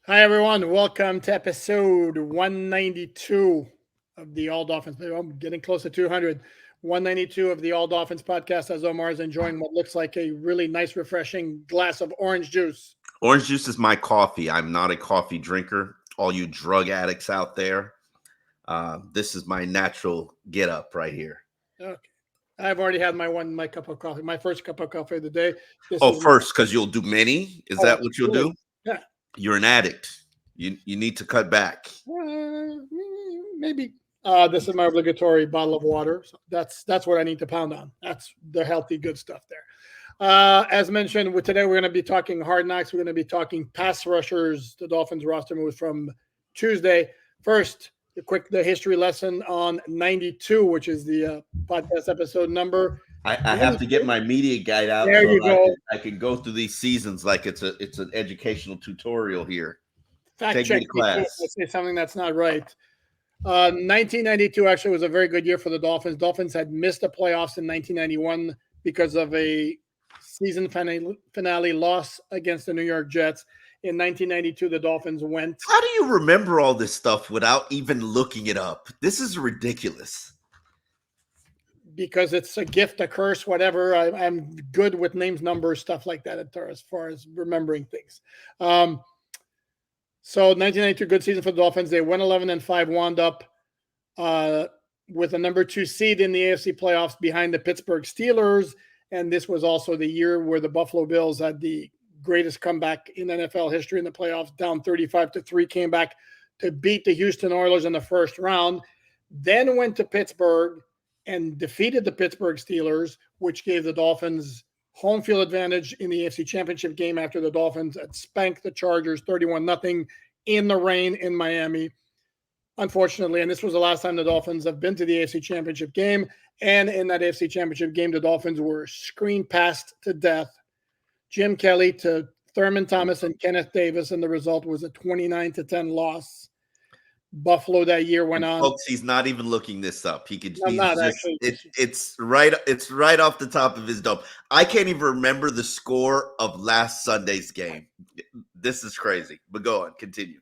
Hi, everyone. Welcome to episode 192 of the All Dolphins. I'm getting close to 200. 192 of the All Dolphins podcast as Omar is enjoying what looks like a really nice, refreshing glass of orange juice. Orange juice is my coffee. I'm not a coffee drinker. All you drug addicts out there, this is my natural get up right here. Okay. I've already had my cup of coffee, my first cup of coffee of the day. This Oh, is first, because you'll do many. Is oh, that what you'll really? do? Yeah. You're an addict. You need to cut back. Maybe. This is my obligatory bottle of water. So that's what I need to pound on. That's the healthy, good stuff there. As mentioned, today we're going to be talking hard knocks. We're going to be talking pass rushers. The Dolphins roster moves from Tuesday. First, the history lesson on 92, which is the podcast episode number. I have to get my media guide out There so you go. I can go through these seasons like it's an educational tutorial here. Fact Take check me to me too if I class. say something that's not right. 1992 actually was a very good year for the Dolphins. Dolphins had missed the playoffs in 1991 because of a season finale loss against the New York Jets. In 1992, the Dolphins went How do you remember all this stuff without even looking it up? This is ridiculous. because it's a gift, a curse, whatever. I'm good with names, numbers, stuff like that as far as remembering things. Um, so 1992, good season for the Dolphins. They went 11-5, wound up uh, with a number 2 seed in the AFC playoffs behind the Pittsburgh Steelers. And this was also the year where the Buffalo Bills had the greatest comeback in NFL history in the playoffs, down 35-3, came back to beat the Houston Oilers in the first round, then went to Pittsburgh and defeated the Pittsburgh Steelers, which gave the Dolphins home field advantage in the AFC Championship game after the Dolphins had spanked the Chargers 31-0 in the rain in Miami. Unfortunately, and this was the last time the Dolphins have been to the AFC Championship game. And in that AFC Championship game, the Dolphins were screen passed to death. Jim Kelly to Thurman Thomas and Kenneth Davis, and the result was a 29-10 loss. Buffalo that year went And on. folks, he's not even looking this up. I'm He's not just actually. it's right off the top of his dome. I can't even remember the score of last Sunday's game. This is crazy. But go on, continue.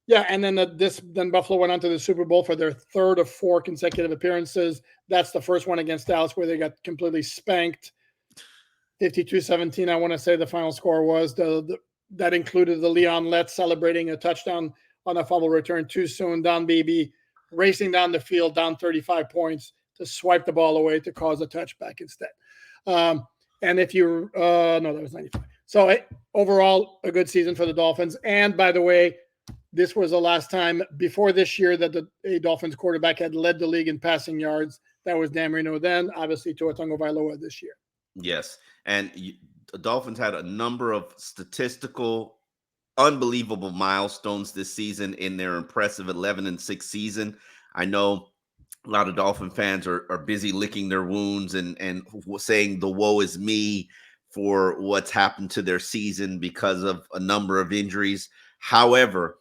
Yeah, and then Buffalo went on to the Super Bowl for their third of 4 consecutive appearances. That's the first one against Dallas where they got completely spanked. 52-17, I want to say the final score was. That included the Leon Letts celebrating a touchdown on a fumble return too soon. Don Beebe racing down the field, down 35 points to swipe the ball away to cause a touchback instead. And if you, no, that was 95. So overall, a good season for the Dolphins. And by the way, this was the last time before this year that a Dolphins quarterback had led the league in passing yards. That was Dan Marino then, obviously Tua Tagovailoa this year. Yes, and the Dolphins had a number of statistical, unbelievable milestones this season in their impressive 11-6 season. I know a lot of Dolphin fans are busy licking their wounds and saying the woe is me for what's happened to their season because of a number of injuries. However,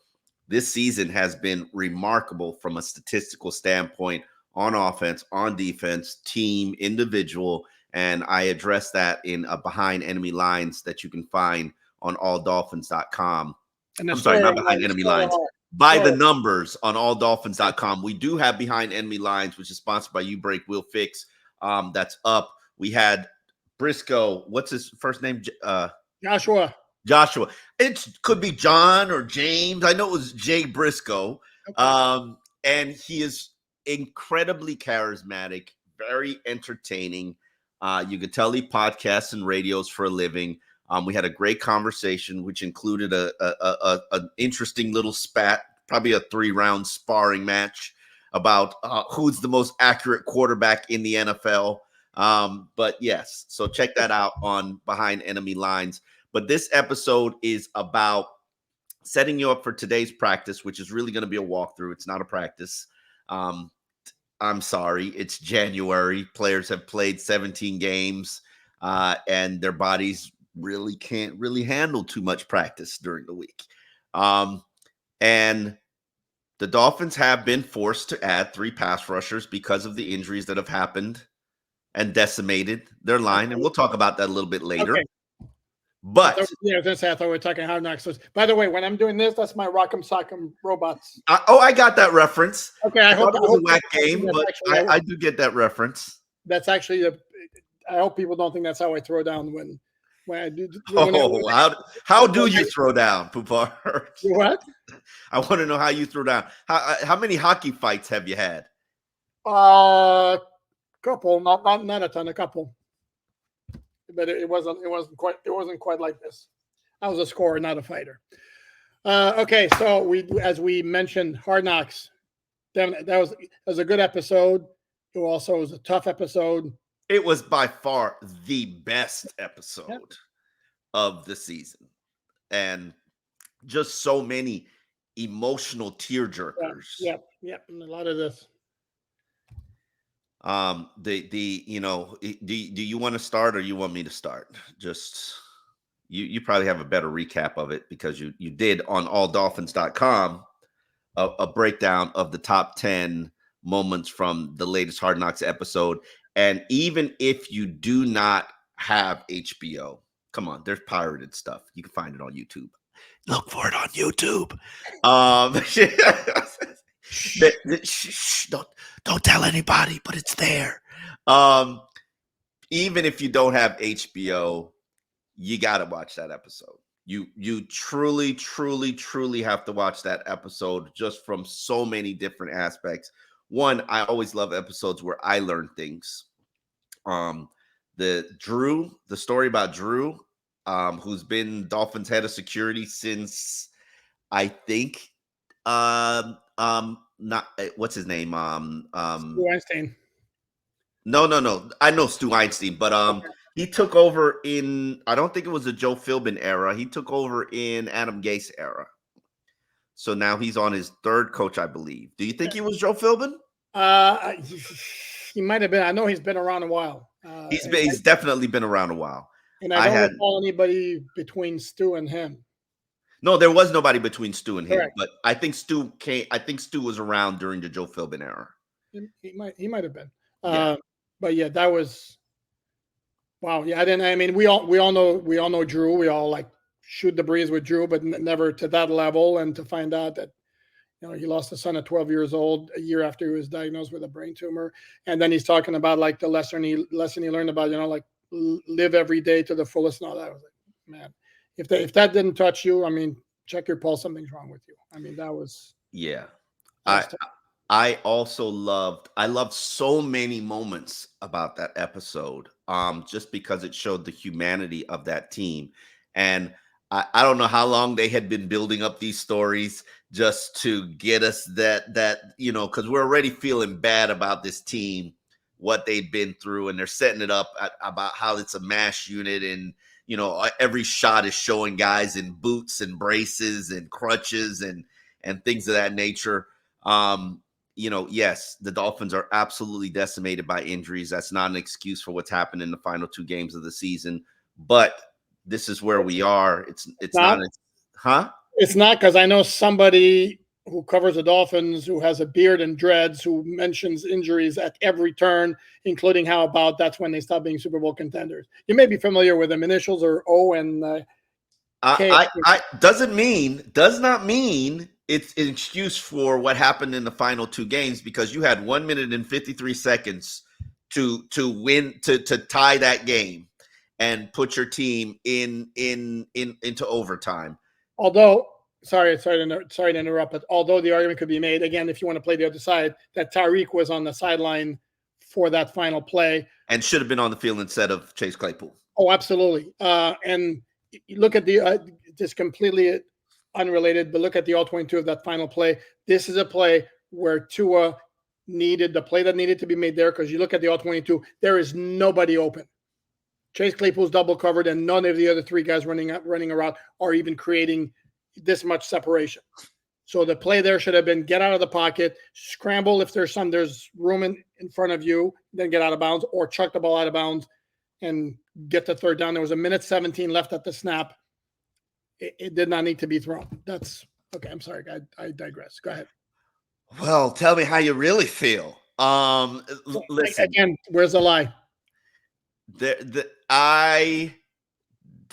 this season has been remarkable from a statistical standpoint on offense, on defense, team, individual, and I address that in a Behind Enemy Lines that you can find on alldolphins.com. I'm sorry, not Behind Enemy Lines. By the numbers on alldolphins.com. We do have Behind Enemy Lines, which is sponsored by You Break Will Fix. That's up. We had Briscoe. What's his first name? Joshua. It could be John or James. I know it was Jay Briscoe. Okay. And he is incredibly charismatic, very entertaining. You could tell he podcasts and radios for a living. We had a great conversation, which included an interesting little spat, probably a 3-round sparring match about who's the most accurate quarterback in the NFL. But yes, so check that out on Behind Enemy Lines. But this episode is about setting you up for today's practice, which is really going to be a walkthrough. It's not a practice. I'm sorry. It's January. Players have played 17 games, and their bodies really can't really handle too much practice during the week. And the Dolphins have been forced to add 3 pass rushers because of the injuries that have happened and decimated their line. And we'll talk about that a little bit later. Okay. But Yeah, I was gonna say I thought we were talking Hard Knocks. So, by the way, when I'm doing this, that's my Rock'em Sock'em Robots. I got that reference. Okay, I thought it was a whack game, that's but actually I do get that reference. that's actually I hope people don't think that's how I throw down when I do. How do you throw down, Poupart? What? I want to know how you throw down. How many hockey fights have you had? Couple, not a ton, a couple. But it wasn't quite like this. I was a scorer, not a fighter. Okay, so as we mentioned, Hard Knocks. That was a good episode. It also was a tough episode. It was by far the best episode of the season, and just so many emotional tearjerkers. Yep, and a lot of this. Do you want to start or you want me to start? Just you probably have a better recap of it because you did on alldolphins.com a breakdown of the top 10 moments from the latest Hard Knocks episode. And even if you do not have HBO, come on, there's pirated stuff. You can find it on YouTube. Look for it on YouTube. Shh, don't tell anybody, but it's there. Even if you don't have HBO, you got to watch that episode. You truly have to watch that episode just from so many different aspects. One, I always love episodes where I learn things. The story about Drew, who's been Dolphins head of security since I think not what's his name? Stu Weinstein. No. I know Stu Weinstein, but he took over in, I don't think it was the Joe Philbin era. He took over in Adam Gase era. So now he's on his third coach, I believe. Do you think he was Joe Philbin? He might have been. I know he's been around a while. He's definitely been around a while. And I don't recall anybody between Stu and him. No, there was nobody between Stu and him. Correct. But I think Stu was around during the Joe Philbin era. He might have been. Yeah. But yeah, that was wow. Yeah, we all know Drew. We all like shoot the breeze with Drew, but never to that level. And to find out that he lost a son at 12 years old, a year after he was diagnosed with a brain tumor, and then he's talking about like the lesson he learned about like live every day to the fullest. And all that. I was like, man, if that didn't touch you, check your pulse. Something's wrong with you. That was I also loved so many moments about that episode, just because it showed the humanity of that team. And I don't know how long they had been building up these stories just to get us that because we're already feeling bad about this team, what they'd been through, and they're setting it up about how it's a mash unit, and every shot is showing guys in boots and braces and crutches and things of that nature. Yes, the Dolphins are absolutely decimated by injuries. That's not an excuse for what's happened in the final 2 games of the season, but this is where we are. It's not huh? It's not, because I know somebody who covers the Dolphins who has a beard and dreads who mentions injuries at every turn, including how about that's when they stop being Super Bowl contenders. You may be familiar with them. Initials are O and K. Does not mean it's an excuse for what happened in the final 2 games, because you had 1 minute and 53 seconds to win, to tie that game and put your team into overtime. Although, sorry to interrupt, but although the argument could be made, again, if you want to play the other side, that Tyreek was on the sideline for that final play. And should have been on the field instead of Chase Claypool. Oh, absolutely. And you look at just completely unrelated, but look at the all-22 of that final play. This is a play where Tua needed the play that needed to be made there, because you look at the all-22, there is nobody open. Chase Claypool's double covered, and none of the other 3 guys running around are even creating this much separation. So the play there should have been get out of the pocket, scramble if there's room in front of you, then get out of bounds, or chuck the ball out of bounds and get the third down. There was 1:17 left at the snap. It did not need to be thrown. That's okay. I'm sorry. I digress. Go ahead. Well, tell me how you really feel. Listen. Again, where's the lie? I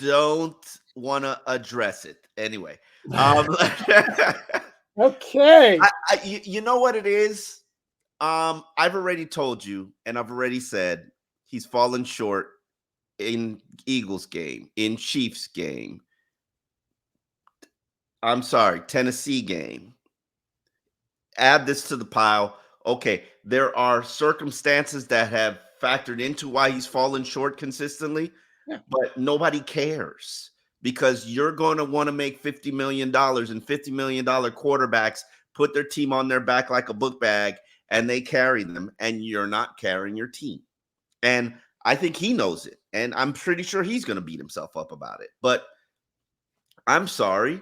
don't want to address it anyway. Okay. You know what it is? I've already told you, and I've already said he's fallen short in Eagles game, in Chiefs game. I'm sorry, Tennessee game. Add this to the pile. Okay, there are circumstances that have factored into why he's fallen short consistently, Yeah. but nobody cares because you're going to want to make $50 million, and $50 million quarterbacks put their team on their back like a book bag and they carry them, and you're not carrying your team. And I think he knows it, and I'm pretty sure he's going to beat himself up about it. But I'm sorry.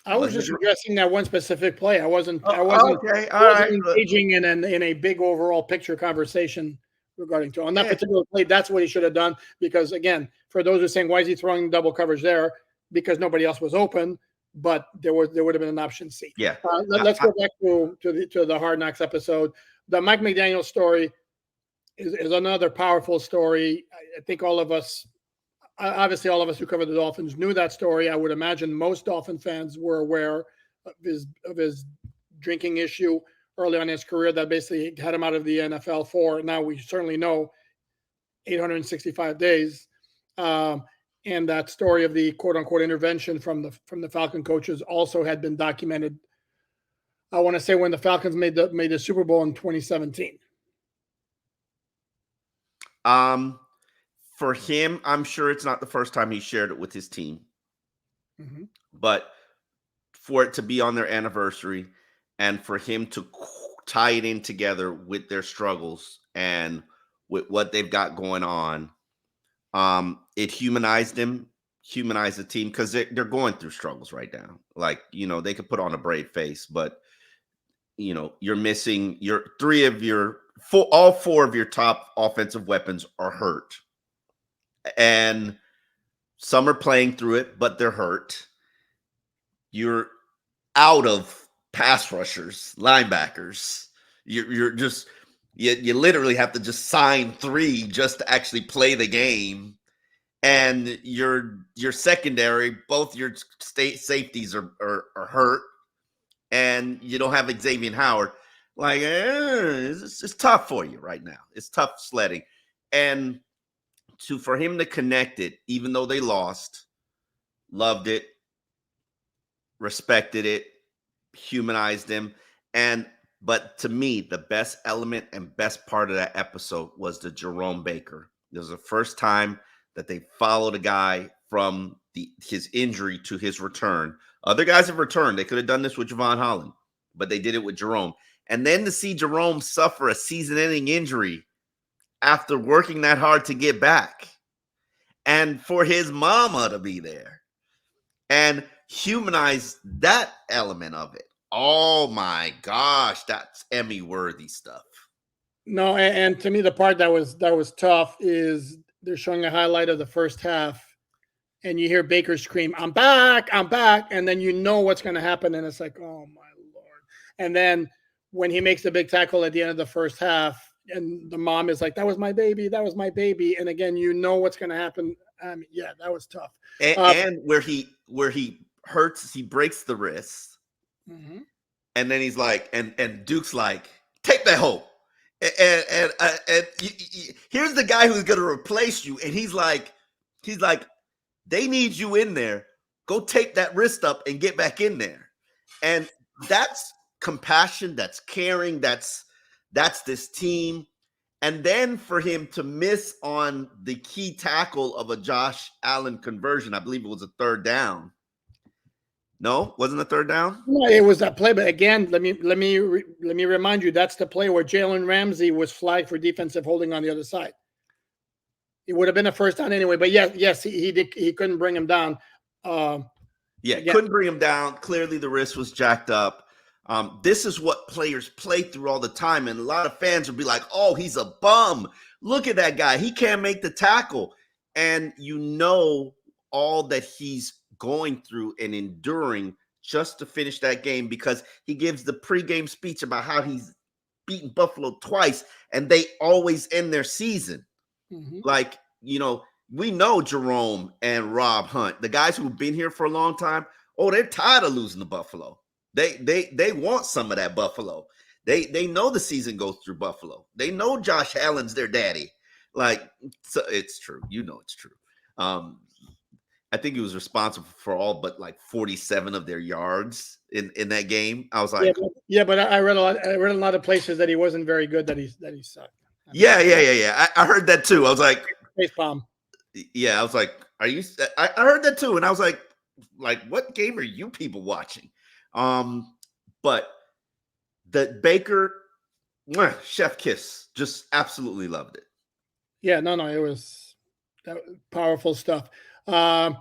I was just addressing that one specific play. I wasn't okay. All right. Engaging in a big overall picture conversation regarding to on that particular play. That's what he should have done, because again, for those who are saying why is he throwing double coverage there, because nobody else was open, but there would have been an option C. Yeah. Let's go back to the Hard Knocks episode. The Mike McDaniel story is another powerful story. I think all of us. Obviously, all of us who cover the Dolphins knew that story. I would imagine most Dolphin fans were aware of his drinking issue early on in his career that basically had him out of the NFL for, now we certainly know, 865 days. And that story of the quote unquote intervention from the Falcon coaches also had been documented. I want to say when the Falcons made the Super Bowl in 2017. For him, I'm sure it's not the first time he shared it with his team. Mm-hmm. But for it to be on their anniversary and for him to tie it in together with their struggles and with what they've got going on, it humanized him, humanized the team, because they're going through struggles right now. Like, they could put on a brave face, but, you're missing all four of your top offensive weapons are hurt. And some are playing through it, but they're hurt. You're out of pass rushers, linebackers. You're just you literally have to just sign 3 just to actually play the game. And your secondary, both your state safeties are hurt, and you don't have Xavier Howard. Like, it's tough for you right now. It's tough sledding, and for him to connect it, even though they lost, loved it, respected it, humanized him. But to me, the best element and best part of that episode was the Jerome Baker. It was the first time that they followed a guy from his injury to his return. Other guys have returned. They could have done this with Javon Holland, but they did it with Jerome. And then to see Jerome suffer a season-ending injury after working that hard to get back, and for his mama to be there and humanize that element of it. Oh my gosh, that's Emmy-worthy stuff. No, and to me, the part that was tough is they're showing a highlight of the first half, and you hear Baker scream, I'm back, and then you know what's going to happen, and it's like, oh my Lord. And then when he makes the big tackle at the end of the first half, and the mom is like, that was my baby. And again, you know what's going to happen. Yeah, that was tough. And where he hurts, he breaks the wrist. Mm-hmm. And then he's like, and Duke's like, take that hole. And here's the guy who's going to replace you. And he's like, they need you in there. Go take that wrist up and get back in there. And that's compassion. That's caring. That's this team. And then for him to miss on the key tackle of a Josh Allen conversion, I believe it was a third down. No, wasn't a third down? No, it was that play. But again, let me remind you, that's the play where Jalen Ramsey was flagged for defensive holding on the other side. It would have been a first down anyway. But yes, he couldn't bring him down. Couldn't bring him down. Clearly, the wrist was jacked up. This is what players play through all the time. And a lot of fans will be like, oh, he's a bum. Look at that guy. He can't make the tackle. And you know all that he's going through and enduring just to finish that game, because he gives the pregame speech about how he's beaten Buffalo twice and they always end their season. Mm-hmm. Like, we know Jerome and Rob Hunt, the guys who've been here for a long time. Oh, they're tired of losing to Buffalo. They want some of that Buffalo. They know the season goes through Buffalo. They know Josh Allen's their daddy. Like, so it's true. You know it's true. I think he was responsible for all but like 47 of their yards in that game. I was like, but I read a lot. I read a lot of places that he wasn't very good. That he sucked. Yeah. I heard that too. I was like, face palm. Yeah, I was like, are you? I heard that too, and I was like, what game are you people watching? But the Baker chef kiss, just absolutely loved it. Yeah, no, it was powerful stuff. The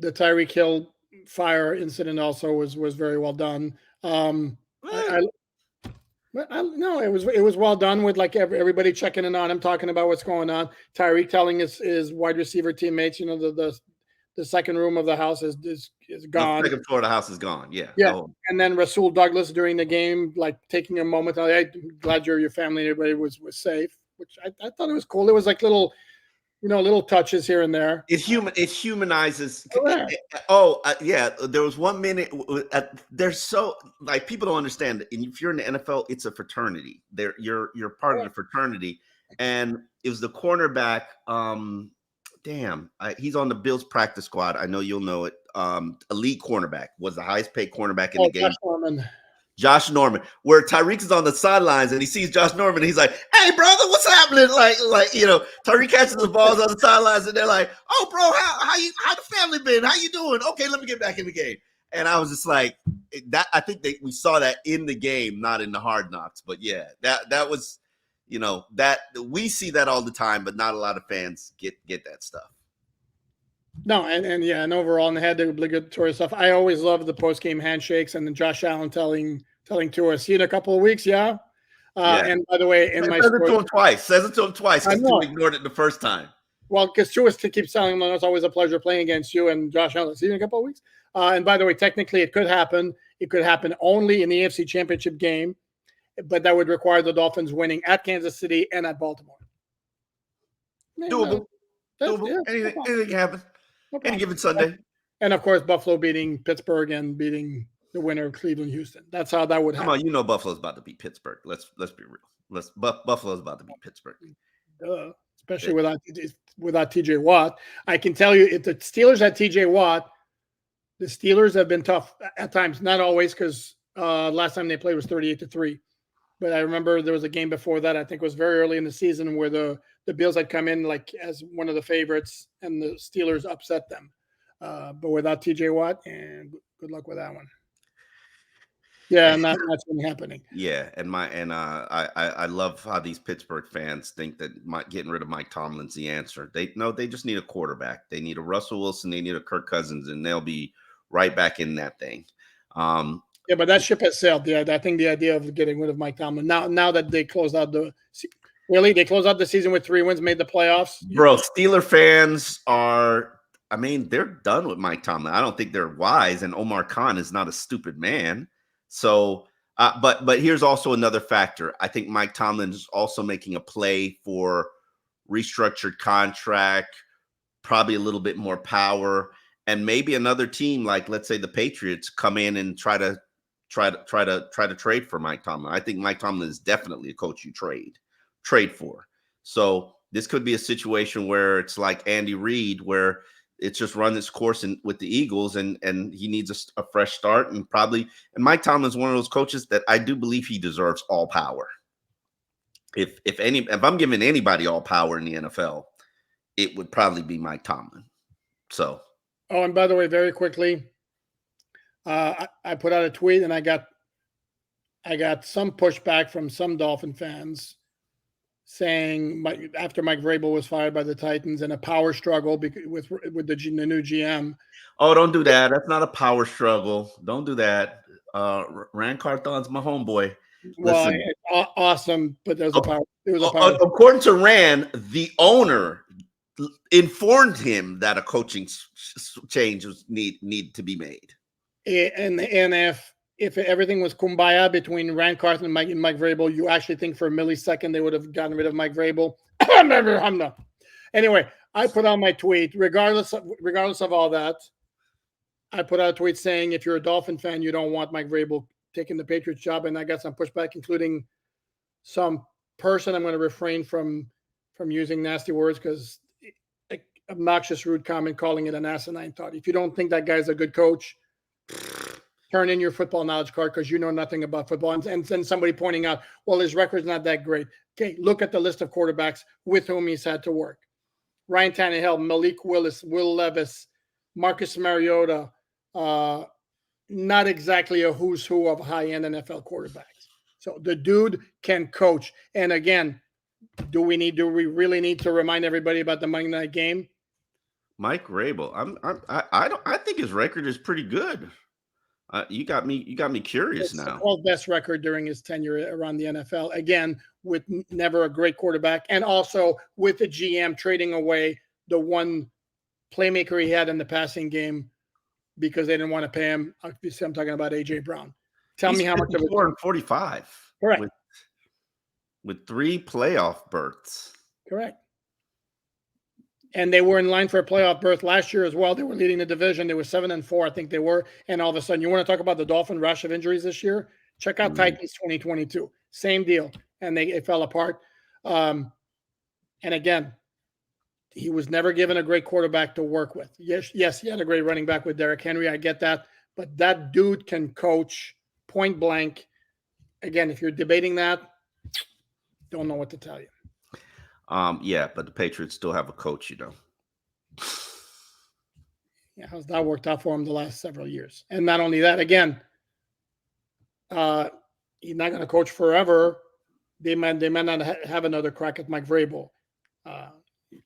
Tyreek Hill fire incident also was very well done. No, it was well done with like everybody checking in on him, talking about what's going on. Tyreek telling his wide receiver teammates, the second room of the house is gone. The second floor of the house is gone. Yeah. And then Rasul Douglas during the game, like taking a moment, I'm glad your family and everybody was safe, which I thought it was cool. It was like little touches here and there. It humanizes. Yeah. There was 1 minute. There's so like people don't understand. And if you're in the NFL, it's a fraternity. You're part of the fraternity, and it was the cornerback. He's on the Bills practice squad. I know you'll know it. Elite cornerback, was the highest paid cornerback in the game. Josh Norman, where Tyreek is on the sidelines and he sees Josh Norman, and he's like, "Hey, brother, what's happening?" Like Tyreek catches the balls on the sidelines, and they're like, "Oh, bro, how the family been? How you doing? Okay, let me get back in the game." And I was just like, that. I think we saw that in the game, not in the Hard Knocks, but yeah, that was, that we see that all the time, but not a lot of fans get that stuff. No, and overall, and they had the obligatory stuff. I always love the post game handshakes, and then Josh Allen telling Tua, "See you in a couple of weeks." Yeah. And by the way, says it to him twice. Because Tua ignored it the first time. Well, because Tua keeps telling him, "It's always a pleasure playing against you." And Josh Allen, "See you in a couple of weeks." And by the way, technically, it could happen. It could happen only in the AFC Championship game, but that would require the Dolphins winning at Kansas City and at Baltimore. Doable. Yeah, anything can happen. Any given Sunday. And of course, Buffalo beating Pittsburgh and beating the winner of Cleveland, Houston. That's how that would happen. Come on, Buffalo's about to beat Pittsburgh. Let's be real. Buffalo's about to beat Pittsburgh. Especially without TJ Watt. I can tell you, if the Steelers had TJ Watt, the Steelers have been tough at times. Not always, because last time they played was 38-3. But I remember there was a game before that, I think it was very early in the season, where the Bills had come in like as one of the favorites, and the Steelers upset them. But without TJ Watt, and good luck with that one. Yeah, and that's been happening. Yeah, I love how these Pittsburgh fans think that getting rid of Mike Tomlin's the answer. They just need a quarterback. They need a Russell Wilson. They need a Kirk Cousins, and they'll be right back in that thing. Yeah, but that ship has sailed. Yeah, I think the idea of getting rid of Mike Tomlin now that they closed out the season with 3 wins, made the playoffs. Bro, Steeler fans they're done with Mike Tomlin. I don't think they're wise, and Omar Khan is not a stupid man. So, but here's also another factor. I think Mike Tomlin is also making a play for restructured contract, probably a little bit more power, and maybe another team like, let's say, the Patriots come in and try to trade for Mike Tomlin. I think Mike Tomlin is definitely a coach you trade for. So this could be a situation where it's like Andy Reid, where it's just run its course with the Eagles, and he needs a fresh start. And Mike Tomlin is one of those coaches that I do believe he deserves all power. If I'm giving anybody all power in the NFL, it would probably be Mike Tomlin. So. Oh, and by the way, very quickly, I put out a tweet, and I got some pushback from some Dolphin fans saying after Mike Vrabel was fired by the Titans, and a power struggle with the new GM. Oh, don't do that. That's not a power struggle. Don't do that. Rand Carthon's my homeboy. Well, awesome, but there's a power. It was a power. According to Rand, the owner informed him that a coaching change need to be made. And if everything was kumbaya between Rand Carthon and Mike Vrabel, you actually think for a millisecond they would have gotten rid of Mike Vrabel? Anyway, I put out my tweet, regardless of all that. I put out a tweet saying, if you're a Dolphin fan, you don't want Mike Vrabel taking the Patriots job, and I got some pushback, including some person. I'm going to refrain from using nasty words because obnoxious, rude comment, calling it an asinine thought. If you don't think that guy's a good coach, turn in your football knowledge card because you know nothing about football. And then somebody pointing out, well, his record's not that great. Okay, look at the list of quarterbacks with whom he's had to work. Ryan Tannehill, Malik Willis, Will Levis, Marcus Mariota, not exactly a who's who of high-end NFL quarterbacks. So the dude can coach. And again, do we really need to remind everybody about the Monday night game? Mike Vrabel. I think his record is pretty good. You got me curious now. The 12th best record during his tenure around the NFL. Again, with never a great quarterback, and also with the GM trading away the one playmaker he had in the passing game because they didn't want to pay him. Obviously, I'm talking about AJ Brown. Tell me how much of it. 45. Correct. With 3 playoff berths. Correct. And they were in line for a playoff berth last year as well. They were leading the division. They were 7-4, I think they were. And all of a sudden, you want to talk about the Dolphin rash of injuries this year? Check out Titans 2022. Same deal. And it fell apart. And again, he was never given a great quarterback to work with. Yes, he had a great running back with Derrick Henry. I get that. But that dude can coach point blank. Again, if you're debating that, don't know what to tell you. Yeah, but the Patriots still have a coach, you know. Yeah, how's that worked out for him the last several years? And not only that, again, he's not going to coach forever. They might not have another crack at Mike Vrabel.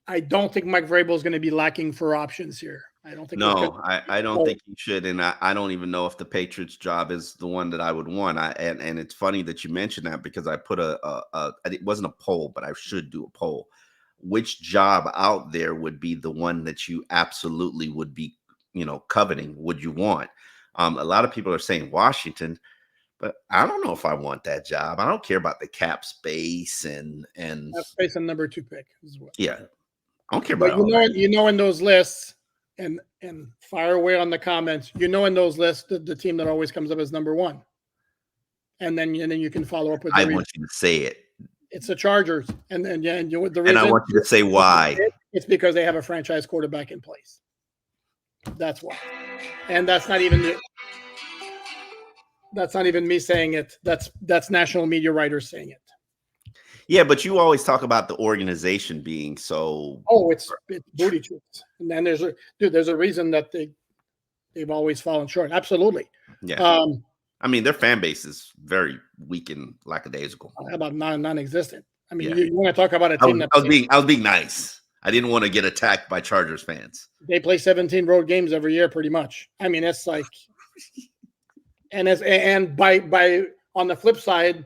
I don't think Mike Vrabel is going to be lacking for options here. I don't think. No, I don't think he should, and I don't even know if the Patriots job is the one that I would want. And it's funny that you mentioned that because I put it wasn't a poll, but I should do a poll. Which job out there would be the one that you absolutely would be, coveting? Would you want? A lot of people are saying Washington, but I don't know if I want that job. I don't care about the cap space and cap space and number 2 pick as well. Yeah, I don't care about in those lists. And fire away on the comments. In those lists, the team that always comes up as number 1, and then you can follow up with. I want you to say it. It's the Chargers, and the reason. And I want you to say why. It's because they have a franchise quarterback in place. That's why, and that's not even me saying it. That's national media writers saying it. Yeah, but you always talk about the organization being so. Oh, it's booty troops, and then there's a reason that they've always fallen short. Absolutely. Yeah. I mean, their fan base is very weak and lackadaisical. How about non-existent? I mean, you want to talk about a team I was being nice. I didn't want to get attacked by Chargers fans. They play 17 road games every year, pretty much. I mean, it's like, and by on the flip side.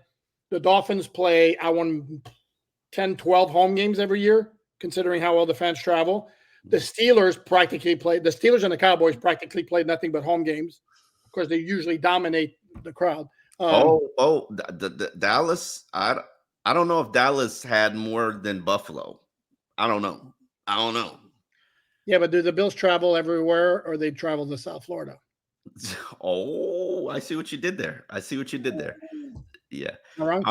The Dolphins play 10, 12 home games every year, considering how well the fans travel. The Steelers and the Cowboys practically play nothing but home games. Of course, they usually dominate the crowd. The Dallas. I don't know if Dallas had more than Buffalo. I don't know. Yeah, but do the Bills travel everywhere, or they travel to South Florida? Oh, I see what you did there. Yeah. All right.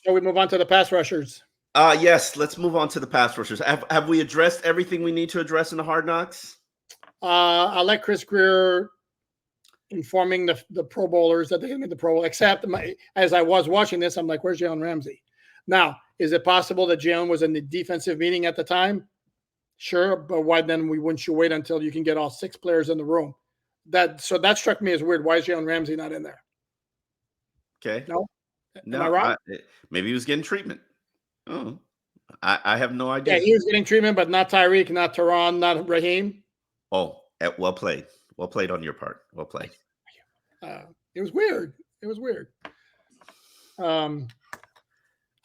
Shall we move on to the pass rushers? Yes, let's move on to the pass rushers. Have we addressed everything we need to address in the Hard Knocks? I like Chris Greer informing the Pro Bowlers that they're going to make the Pro Bowl, except as I was watching this, I'm like, where's Jalen Ramsey? Now, is it possible that Jalen was in the defensive meeting at the time? Sure, but why then wouldn't you wait until you can get all 6 players in the room? That struck me as weird. Why is Jalen Ramsey not in there? Okay. No. Am I wrong? Maybe he was getting treatment. Oh, I have no idea. Yeah, he was getting treatment, but not Tyreek, not Teron, not Raheem. Oh, well played. Well played on your part. Well played. It was weird.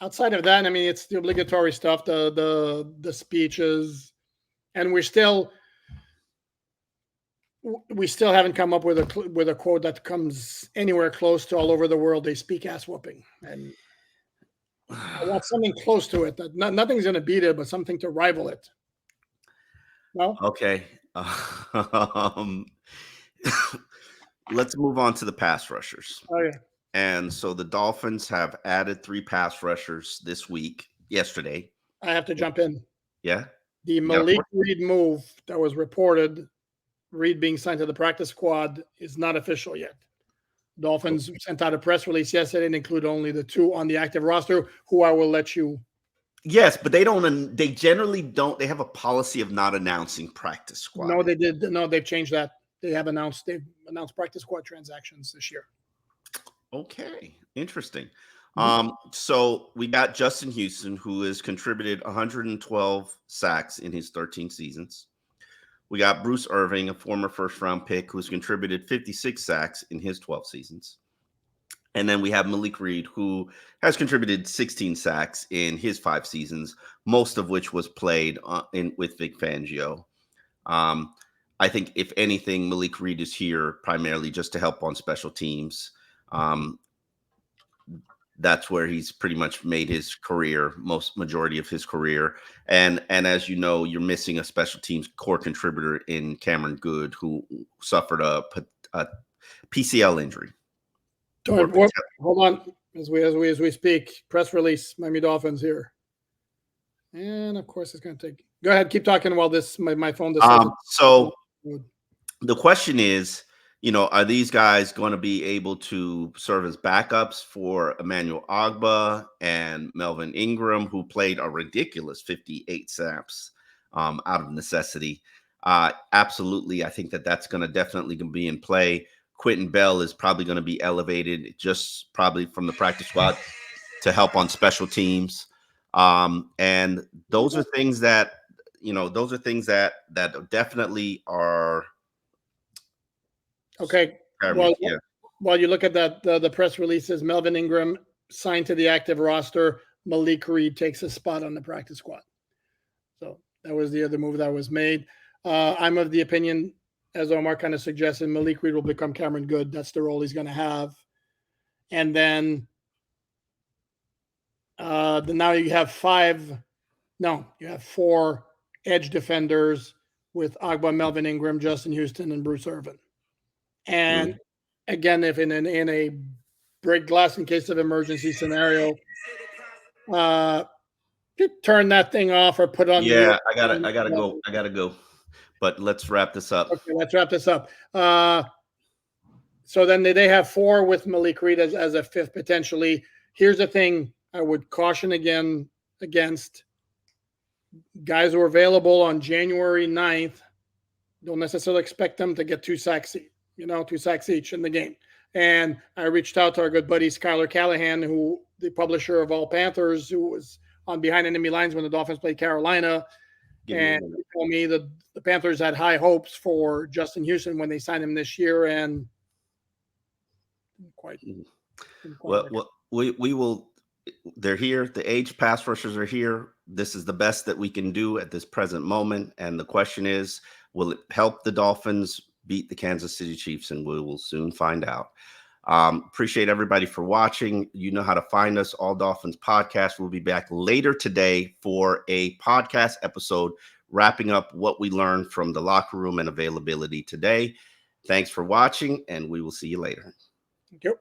Outside of that, I mean, it's the obligatory stuff, the speeches, and we still haven't come up with a quote that comes anywhere close to all over the world. They speak ass whooping, and I want something close to it. That nothing's going to beat it, but something to rival it. No? Okay. Um, let's move on to the pass rushers. Oh, yeah. And so the Dolphins have added 3 pass rushers this week, yesterday. I have to jump in. Yeah. The You got a Malik fourth? Reed move that was reported, Reed being signed to the practice squad, is not official yet. Dolphins sent out a press release yesterday and include only the 2 on the active roster, who I will let you. Yes, but they generally don't. They have a policy of not announcing practice squad. No, they did. No, they've changed that. They've announced practice squad transactions this year. Okay, interesting. Mhm. So we got Justin Houston, who has contributed 112 sacks in his 13 seasons. We got Bruce Irving, a former first-round pick, who's contributed 56 sacks in his 12 seasons. And then we have Malik Reed, who has contributed 16 sacks in his 5 seasons, most of which was played with Vic Fangio. I think, if anything, Malik Reed is here primarily just to help on special teams. That's where he's pretty much made his career, majority of his career. And as you know, you're missing a special teams core contributor in Cameron Good, who suffered a PCL injury. Hold on, as we speak. Press release: Miami Dolphins here, and of course it's going to take. Go ahead, keep talking while my phone decides. So the question is, are these guys going to be able to serve as backups for Emmanuel Ogbah and Melvin Ingram, who played a ridiculous 58 snaps out of necessity? Absolutely. I think that's going to definitely be in play. Quentin Bell is probably going to be elevated just probably from the practice squad to help on special teams. And those are things that, that definitely are. Okay. While you look at that, the press release says Melvin Ingram signed to the active roster. Malik Reed takes a spot on the practice squad. So that was the other move that was made. I'm of the opinion, as Omar kind of suggested, Malik Reed will become Cameron Good. That's the role he's going to have. And then now you have 4 edge defenders with Ogbah, Melvin Ingram, Justin Houston, and Bruce Irvin. And again, if in a break glass in case of emergency scenario, turn that thing off or put on. Yeah, I gotta go. But let's wrap this up. Okay, let's wrap this up. So then they have 4 with Malik Reed as a 5th potentially. Here's the thing I would caution again against: guys who are available on January 9th. Don't necessarily expect them to get 2 sacks, 2 sacks each in the game. And I reached out to our good buddy Skylar Callahan, who the publisher of All Panthers, who was on Behind Enemy Lines when the Dolphins played Carolina. And he told me that the Panthers had high hopes for Justin Houston when they signed him this year, and well, we will. They're here. The age pass rushers are here. This is the best that we can do at this present moment. And the question is, will it help the Dolphins beat the Kansas City Chiefs? And we will soon find out. Appreciate everybody for watching. You know how to find us. All Dolphins Podcast. We'll be back later today for a podcast episode wrapping up what we learned from the locker room and availability today. Thanks for watching, and we will see you later. Thank you.